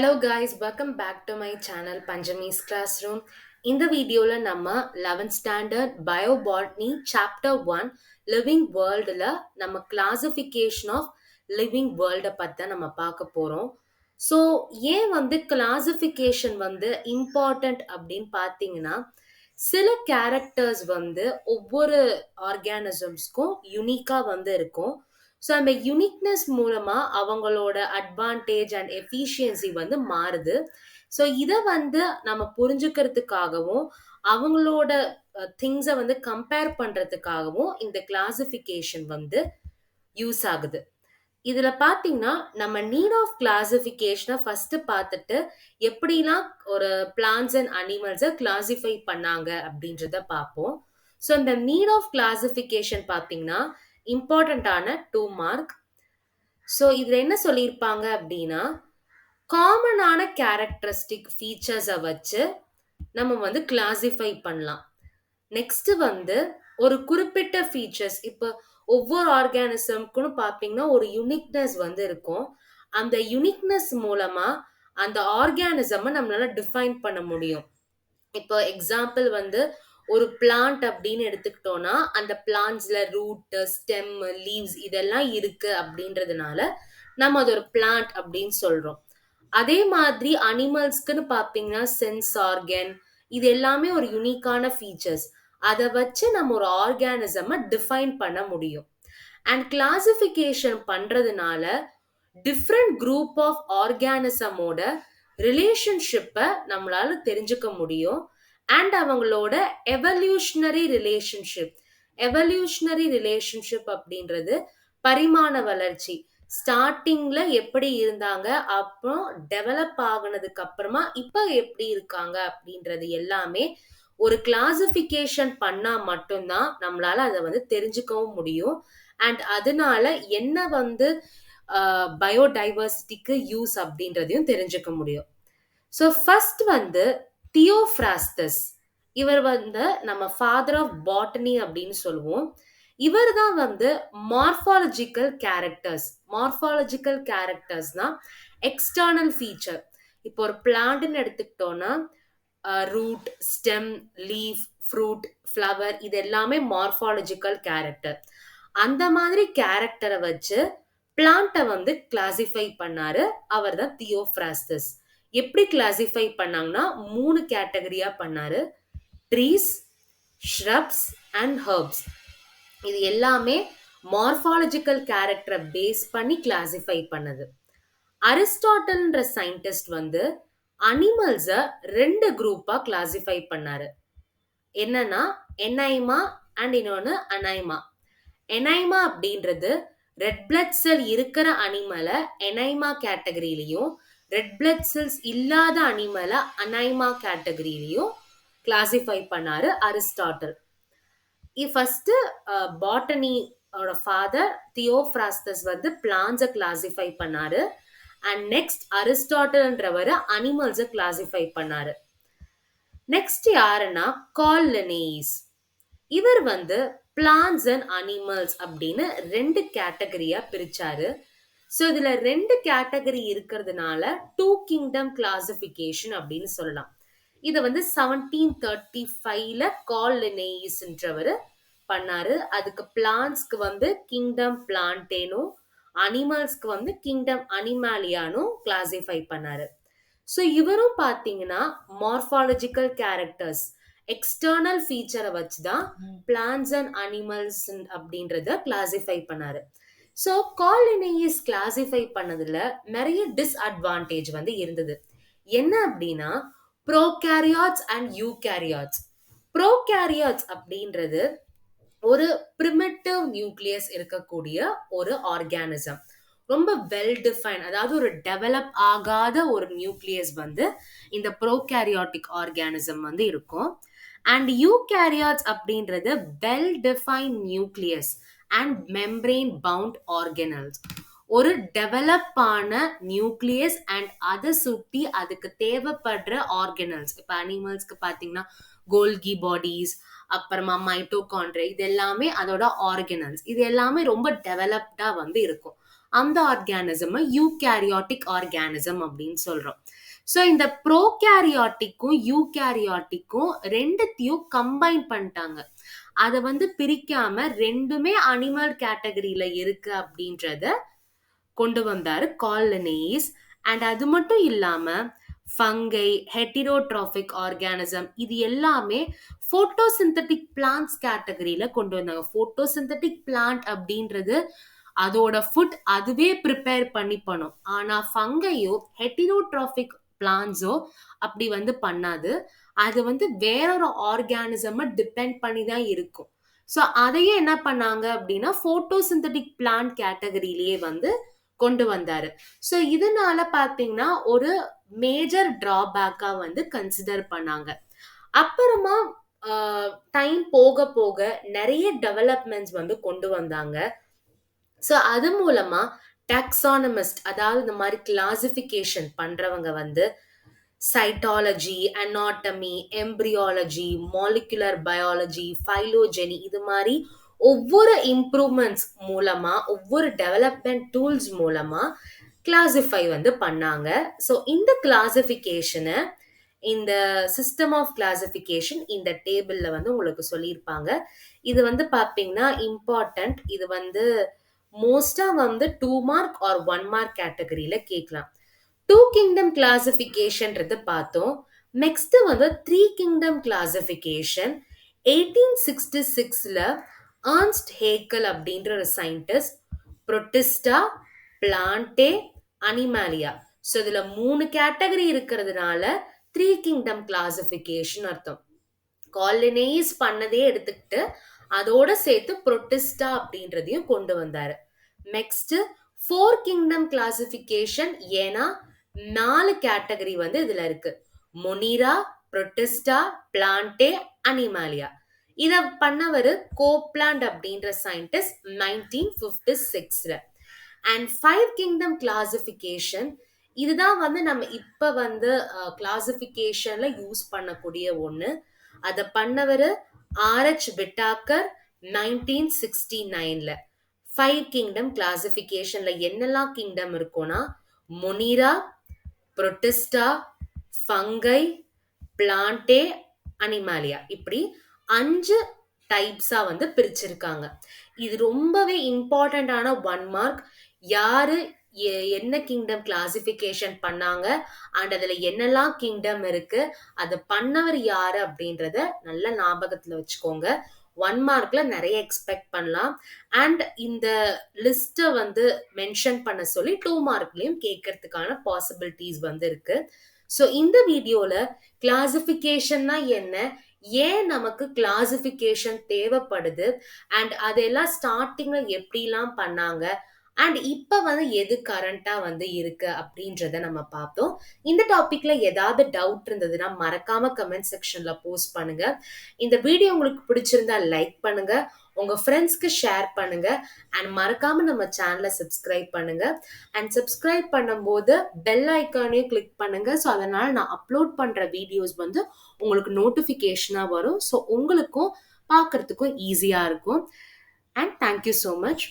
Hello guys, welcome back to my channel Panjami's Classroom. இந்த வீடியோல நம்ம 11th standard biobotany chapter 1 living worldல நம்ம classification of living world பத்தி நம்ம பார்க்க போறோம். ஸோ ஏன் கிளாசிஃபிகேஷன் இம்பார்ட்டன்ட் அப்படின்னு பார்த்தீங்கன்னா சில கேரக்டர்ஸ் ஒவ்வொரு ஆர்கானிசம்ஸ்க்கும் யுனிக்கா இருக்கும். ஸோ அந்த யுனிக்னஸ் மூலமா அவங்களோட அட்வான்டேஜ் அண்ட் எஃபிஷியன்சி மாறுது. ஸோ இதை நம்ம புரிஞ்சுக்கிறதுக்காகவும் அவங்களோட திங்ஸை கம்பேர் பண்றதுக்காகவும் இந்த கிளாசிஃபிகேஷன் யூஸ் ஆகுது. இதுல பாத்தீங்கன்னா நம்ம நீட் ஆஃப் கிளாசிஃபிகேஷனை ஃபர்ஸ்ட் பார்த்துட்டு எப்படிலாம் ஒரு பிளான்ஸ் அண்ட் அனிமல்ஸை கிளாசிஃபை பண்ணாங்க அப்படின்றத பார்ப்போம். ஸோ இந்த நீட் ஆஃப் கிளாசிஃபிகேஷன் பார்த்தீங்கன்னா இம்பார்ட்டண்ட்டான 2 மார்க். ஸோ இதுல என்ன சொல்லியிருப்பாங்க அப்படின்னா காமனான கேரக்டரிஸ்டிக் ஃபீச்சர்ஸை வச்சு நம்ம கிளாசிஃபை பண்ணலாம். நெக்ஸ்ட் ஒரு குறிப்பிட்ட ஃபீச்சர்ஸ் இப்போ ஒவ்வொரு ஆர்கானிசம்க்குன்னு பார்த்தீங்கன்னா ஒரு யுனிக்னஸ் இருக்கும். அந்த யுனிக்னஸ் மூலமா அந்த ஆர்கானிசமை நம்மளால டிஃபைன் பண்ண முடியும். இப்போ எக்ஸாம்பிள் ஒரு பிளான்ட் அப்படின்னு எடுத்துக்கிட்டோம்னா அந்த பிளான்ட்ஸ்ல ரூட், ஸ்டெம், லீவ்ஸ் இதெல்லாம் இருக்கு அப்படின்றதுனால நம்ம அது ஒரு பிளான்ட் அப்படின்னு சொல்றோம். அதே மாதிரி அனிமல்ஸ்க்குன்னு பார்த்தீங்கன்னா சென்ஸ் ஆர்கன் இது எல்லாமே ஒரு யூனிக்கான ஃபீச்சர்ஸ். அதை வச்சு நம்ம ஒரு ஆர்கானிசமை டிஃபைன் பண்ண முடியும். அண்ட் கிளாசிஃபிகேஷன் பண்றதுனால டிஃப்ரெண்ட் குரூப் ஆஃப் ஆர்கானிசமோட ரிலேஷன்ஷிப்பை நம்மளால தெரிஞ்சுக்க முடியும். அண்ட் அவங்களோட எவல்யூஷனரி ரிலேஷன்ஷிப் அப்படின்றது பரிமாண வளர்ச்சி. ஸ்டார்டிங்ல எப்படி இருந்தாங்க, அப்புறம் டெவலப் ஆகுனதுக்கு அப்புறமா இப்ப எப்படி இருக்காங்க அப்படின்றது எல்லாமே ஒரு கிளாசிஃபிகேஷன் பண்ணா மட்டும்தான் நம்மளால அதை தெரிஞ்சுக்கவும் முடியும். அண்ட் அதனால என்ன பயோடைவர்சிட்டிக்கு யூஸ் அப்படின்றதையும் தெரிஞ்சுக்க முடியும். So first Theophrastus. இவர் நம்ம ஃபாதர் ஆஃப் பாட்டனி அப்படின்னு சொல்லுவோம். இவர் தான் மார்ஃபாலஜிக்கல் கேரக்டர்ஸ்னா எக்ஸ்டர்னல் ஃபீச்சர். இப்போ ஒரு பிளான்ட்னு எடுத்துக்கிட்டோம்னா root, stem, leaf, fruit, flower இது எல்லாமே மார்ஃபாலஜிக்கல் கேரக்டர். அந்த மாதிரி கேரக்டரை வச்சு பிளான்ட்டை கிளாசிஃபை பண்ணாரு. அவர் தான் தியோஃப்ராஸ்டஸ். எப்படி கிளாசிஃபை பண்ணாங்கன்னா 3 கேட்டகரியா பண்ணாரு. Trees, shrubs and herbs. இது எல்லாமே மார்ஃபாலஜிக்கல் கேரக்டரை பேஸ் பண்ணி கிளாசிஃபை பண்ணது. அரிஸ்டாட்டில்ன்ற சயின்டிஸ்ட் அனிமல்ஸை 2 குரூப்பா கிளாசிஃபை பண்ணாரு. என்னன்னா எனைமா அண்ட் இன்னொன்னு அனைமா. எனைமா அப்படின்றது ரெட் பிளட் செல் இருக்கிற அனிமலை எனைமா கேட்டகரியிலையும் ரெட் பிளட் செல்ஸ் இல்லாத அனிமலை அனைமா கேட்டகரியிலையும் கிளாசிஃபை பண்ணாரு அரிஸ்டாட்டில். ஃபர்ஸ்ட் பாட்டனியோட ஃபாதர் தியோஃப்ராஸ்டஸ் பிளான்ட்ஸை கிளாசிஃபை பண்ணாரு. அண்ட் நெக்ஸ்ட் அரிஸ்டாட்டில்ன்றவர் அனிமல்ஸை கிளாசிஃபை பண்ணாரு. நெக்ஸ்ட் யாருன்னா கார்ல் லின்னேயிஸ். இவர் பிளான்ட்ஸ் அண்ட் அனிமல்ஸ் அப்படின்னு 2 கேட்டகரியா பிரிச்சாரு. ஸோ இதுல 2 கேட்டகரி இருக்கிறதுனால 2 கிங்டம் கிளாசிஃபிகேஷன் அப்படின்னு சொல்லலாம். இதை 1735ல கார்ல் லின்னேயிஸ்ன்றவர் பண்ணாரு. அதுக்கு பிளான்ட்ஸ்க்கு கிங்டம் பிளான்டேனும் அனிமல்ஸ்க்கு கிங்டம் அனிமாலியானும் கிளாசிஃபை பண்ணாரு. ஸோ இவரும் பார்த்தீங்கன்னா மார்ஃபாலஜிக்கல் கேரக்டர்ஸ் எக்ஸ்டர்னல் ஃபீச்சரை வச்சுதான் பிளான்ட்ஸ் அண்ட் அனிமல்ஸ் அப்படின்றத கிளாசிஃபை பண்ணாரு. ஸோ கார்ல் லின்னேயிஸ் கிளாசிஃபை பண்ணதுல நிறைய டிஸ்அட்வான்டேஜ் இருந்தது. என்ன அப்படின்னா ப்ரோகாரியாட்ஸ் அண்ட் யூகாரியாட்ஸ். ப்ரோகாரியாட்ஸ் அப்படின்றது ஒரு பிரிமிட்டிவ் நியூக்ளியஸ் இருக்கக்கூடிய ஒரு ஆர்கானிசம். ரொம்ப வெல் டிஃபைன், அதாவது ஒரு டெவலப் ஆகாத ஒரு நியூக்ளியஸ் இந்த ப்ரோகாரியாட்டிக் ஆர்கானிசம் இருக்கும். அண்ட் யூகாரியாட்ஸ் அப்படின்றது well define nucleus and membrane bound organelles. ஒரு டெவலப் ஆன நியூக்ளியஸ் அண்ட் அதை சுற்றி அதுக்கு தேவைப்படுற ஆர்கனல்ஸ். இப்போ அனிமல்ஸ்க்கு பார்த்தீங்கன்னா கோல்கி பாடிஸ், அப்புறமா மைட்டோகாண்ட்ரியா, இது எல்லாமே அதோட ஆர்கனல்ஸ். இது எல்லாமே ரொம்ப டெவலப்டா இருக்கும். அந்த ஆர்கானிசம் யூகேரியாட்டிக் ஆர்கானிசம் அப்படின்னு சொல்றோம். ஸோ இந்த ப்ரோகேரியாட்டிக்கும் யூகேரியாட்டிக்கும் ரெண்டுத்தையும் கம்பைன் பண்ணிட்டாங்க. அதை வந்து பிரிக்காம ரெண்டுமே அனிமல் கேட்டகரியில இருக்கு அப்படின்றத கொண்டு வந்தாரு கார்ல் லின்னேயிஸ். அண்ட் அது மட்டும் இல்லாம ஃபங்கை, ஹெட்டிரோட்ராபிக் ஆர்கானிசம் இது எல்லாமே போட்டோசிந்தட்டிக் பிளான்ட்ஸ் கேட்டகரியில கொண்டு வந்தாங்க. போட்டோசிந்தட்டிக் பிளான்ட் அப்படின்றது அதோட ஃபுட் அதுவே ப்ரிப்பேர் பண்ணி பண்ணும். ஆனா ஃபங்கையோ ஹெட்டிரோட்ராபிக் பிளான்ட்ஸோ அப்படி வந்து பண்ணாது. அது வந்து வேறொரு ஆர்கானிசம் டிபெண்ட் பண்ணி தான் இருக்கும். ஸோ அதையே என்ன பண்ணாங்க அப்படின்னா போட்டோசிந்தட்டிக் பிளான்ட் கேட்டகரியிலேயே வந்து கொண்டு வந்தாரு. ஸோ இதனால பாத்தீங்கன்னா ஒரு மேஜர் டிராபேக்கா வந்து கன்சிடர் பண்ணாங்க. அப்புறமா டைம் போக போக நிறைய டெவலப்மெண்ட்ஸ் வந்து கொண்டு வந்தாங்க. ஸோ அது மூலமா டாக்ஸானமிஸ்ட், அதாவது இந்த மாதிரி கிளாசிஃபிகேஷன் பண்றவங்க வந்து cytology, anatomy, embryology, molecular biology, phylogeny இது மாதிரி ஒவ்வொரு இம்ப்ரூவ்மெண்ட்ஸ் மூலமா, ஒவ்வொரு டெவலப்மெண்ட் டூல்ஸ் மூலமா கிளாசிஃபை வந்து பண்ணாங்க. ஸோ இந்த கிளாசிஃபிகேஷனை இந்த சிஸ்டம் ஆஃப் கிளாசிஃபிகேஷன் இந்த டேபிள்ல வந்து உங்களுக்கு சொல்லியிருப்பாங்க. இது வந்து பார்த்தீங்கன்னா இம்பார்ட்டன்ட். இது வந்து மோஸ்டா வந்து 2 மார்க் ஆர் 1 மார்க் கேட்டகரியில கேட்கலாம். 2 கிங்டம் கிளாசிஃபிகேஷன்றது பார்த்தோம். நெக்ஸ்ட் வந்து 3 கிங்டம் கிளாசிஃபிகேஷன் 1866ல ஏர்ன்ஸ்ட் ஹேக்கல் அப்படின்ற ஒரு scientist Protista, Plantae, Animalia, so இதுல 3 கேட்டகரி இருக்கிறதுனால 3 கிங்டம் கிளாசிஃபிகேஷன் அர்த்தம். கார்ல் லின்னேயிஸ் பண்ணதே எடுத்துக்கிட்டு அதோட சேர்த்து புரோட்டிஸ்டா அப்படின்றதையும் கொண்டு வந்தாரு. நெக்ஸ்ட் 4 கிங்டம் கிளாசிஃபிகேஷன், ஏன்னா 4 கேட்டகரி வந்து இதுல இருக்கு. Monera, Protista, Plantae, Animalia. இத பண்ணவர் கோப்லாண்ட் அப்படின்ற சயின்டிஸ்ட் 1956ல. அண்ட் 5 கிங்டம் கிளாசிஃபிகேஷன், இதுதான் வந்து நம்ம இப்ப வந்து கிளாசிஃபிகேஷன்ல யூஸ் பண்ணக்கூடிய ஒண்ணு. அத பண்ணவர் ஆர்ஹெச் விட்டாக்கர் 1969ல. 5 கிங்டம் கிளாசிஃபிகேஷன்ல என்னெல்லாம் கிங்டம் இருக்கும்னா Monera, Protista, fungi, Plantae, Animalia, இப்படி 5 டைப்ஸா வந்து பிரிச்சிருக்காங்க. இது ரொம்பவே இம்பார்ட்டன்டான 1 மார்க். யாரு என்ன கிங்டம் கிளாசிஃபிகேஷன் பண்ணாங்க அண்ட் அதுல என்னெல்லாம் கிங்டம் இருக்கு, அது பண்ணவர் யாரு அப்படின்றத நல்ல ஞாபகத்துல வச்சுக்கோங்க. 1 மார்க்ல நிறைய எக்ஸ்பெக்ட் பண்ணலாம். அண்ட் இந்த லிஸ்ட்டை வந்து மென்ஷன் பண்ண சொல்லி 2 மார்க்லயும் கேட்கறதுக்கான பாசிபிலிட்டிஸ் வந்து இருக்கு. ஸோ இந்த வீடியோல கிளாசிஃபிகேஷன்னா என்ன, ஏன் நமக்கு கிளாசிஃபிகேஷன் தேவைப்படுது, அண்ட் அதெல்லாம் ஸ்டார்டிங்ல எப்படிலாம் பண்ணாங்க, அண்ட் இப்ப வந்து எது கரண்டா வந்து இருக்கு அப்படின்றத நம்ம பார்த்தோம். இந்த டாபிக்ல ஏதாவது டவுட் இருந்ததுன்னா மறக்காம கமெண்ட் செக்ஷன்ல போஸ்ட் பண்ணுங்க. இந்த வீடியோ உங்களுக்கு பிடிச்சிருந்தா லைக் பண்ணுங்க, உங்க ஃப்ரெண்ட்ஸ்க்கு ஷேர் பண்ணுங்க, அண்ட் மறக்காம நம்ம சேனலை சப்ஸ்கிரைப் பண்ணுங்க. அண்ட் சப்ஸ்கிரைப் பண்ணும்போது பெல் ஐக்கானையும் கிளிக் பண்ணுங்க. ஸோ அதனால நான் அப்லோட் பண்ற வீடியோஸ் வந்து உங்களுக்கு நோட்டிஃபிகேஷனா வரும். ஸோ உங்களுக்கும் பார்க்கறதுக்கும் ஈஸியா இருக்கும். And thank you so much.